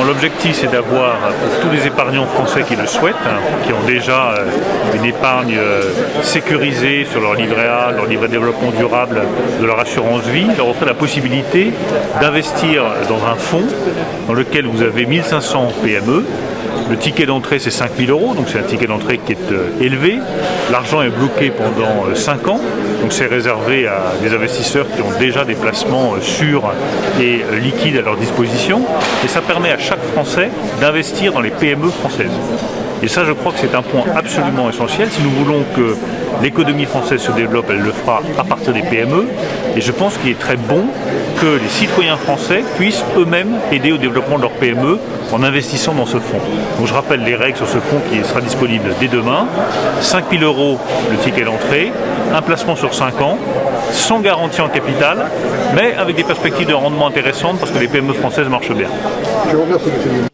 L'objectif, c'est d'avoir pour tous les épargnants français qui le souhaitent, qui ont déjà une épargne sécurisée sur leur livret A, leur livret de développement durable, de leur assurance vie, leur offrir la possibilité d'investir dans un fonds dans lequel vous avez 1500 PME. Le ticket d'entrée, c'est 5 000 €, donc c'est un ticket d'entrée qui est élevé. L'argent est bloqué pendant 5 ans, donc c'est réservé à des investisseurs qui ont déjà des placements sûrs et liquides à leur disposition. Et ça permet à chaque Français d'investir dans les PME françaises. Et ça, je crois que c'est un point absolument essentiel. Si nous voulons que l'économie française se développe, elle le fera à partir des PME. Et je pense qu'il est très bon que les citoyens français puissent eux-mêmes aider au développement de leur PME en investissant dans ce fonds. Donc je rappelle les règles sur ce fonds qui sera disponible dès demain. 5 000 € le ticket d'entrée, un placement sur 5 ans, sans garantie en capital, mais avec des perspectives de rendement intéressantes parce que les PME françaises marchent bien. Je vous remercie, monsieur le ministre.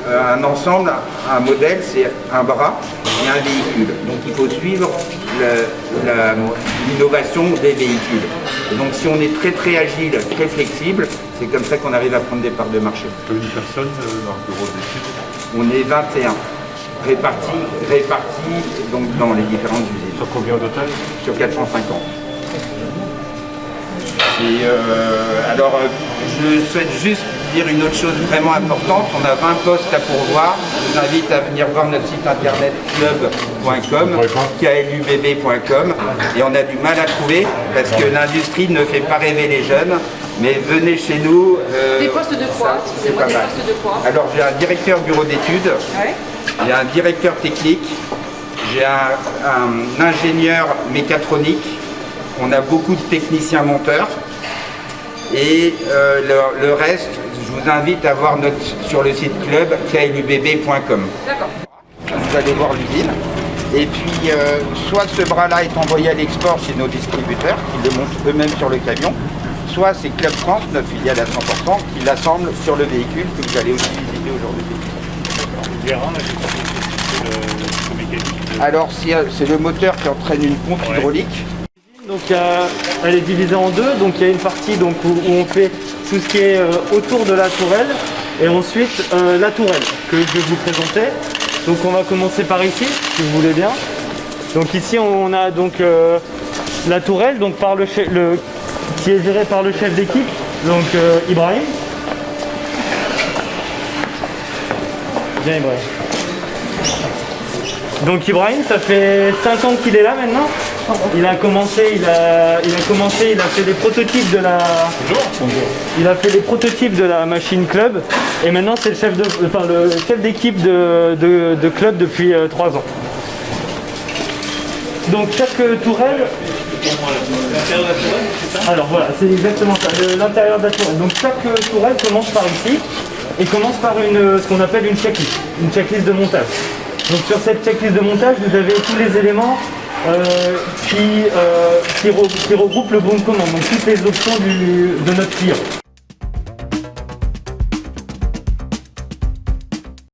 Un ensemble, un modèle, c'est un bras et un véhicule. Donc il faut suivre l'innovation des véhicules. Et donc si on est très agile, très flexible, c'est comme ça qu'on arrive à prendre des parts de marché. Une personne dans le bureau d'études? On est 21, répartis donc, dans les différentes usines. Sur combien au total? Sur 450. Et alors, je souhaite juste dire une autre chose vraiment importante. On a 20 postes à pourvoir. Je vous invite à venir voir notre site internet club.com, klubb.com. Et on a du mal à trouver parce que l'industrie ne fait pas rêver les jeunes. Mais venez chez nous. Des postes de quoi? C'est pas mal. Alors, j'ai un directeur bureau d'études, j'ai un directeur technique, j'ai un ingénieur mécatronique. On a beaucoup de techniciens monteurs et le reste, je vous invite à voir sur le site club klubb.com. D'accord. Vous allez voir l'usine et puis soit ce bras-là est envoyé à l'export chez nos distributeurs qui le montent eux-mêmes sur le camion, soit c'est Club France, notre filiale à 100%, qui l'assemble sur le véhicule que vous allez aussi visiter aujourd'hui. Alors c'est le moteur qui entraîne une pompe hydraulique. Donc elle est divisée en deux, donc il y a une partie donc, où on fait tout ce qui est autour de la tourelle et ensuite la tourelle que je vais vous présenter. Donc on va commencer par ici, si vous voulez bien. Donc ici on a donc la tourelle donc qui est gérée par le chef d'équipe, donc Ibrahim. Bien Ibrahim. Donc Ibrahim, ça fait 5 ans qu'il est là maintenant. Il a fait des prototypes de la. Il a fait des prototypes de la machine club et maintenant c'est le chef d'équipe de club depuis 3 ans. Donc chaque tourelle. Alors voilà, c'est exactement ça, l'intérieur de la tourelle. Donc chaque tourelle commence par ici et commence par ce qu'on appelle une checklist de montage. Donc sur cette checklist de montage, vous avez tous les éléments qui regroupent le bon de commande, donc toutes les options de notre client.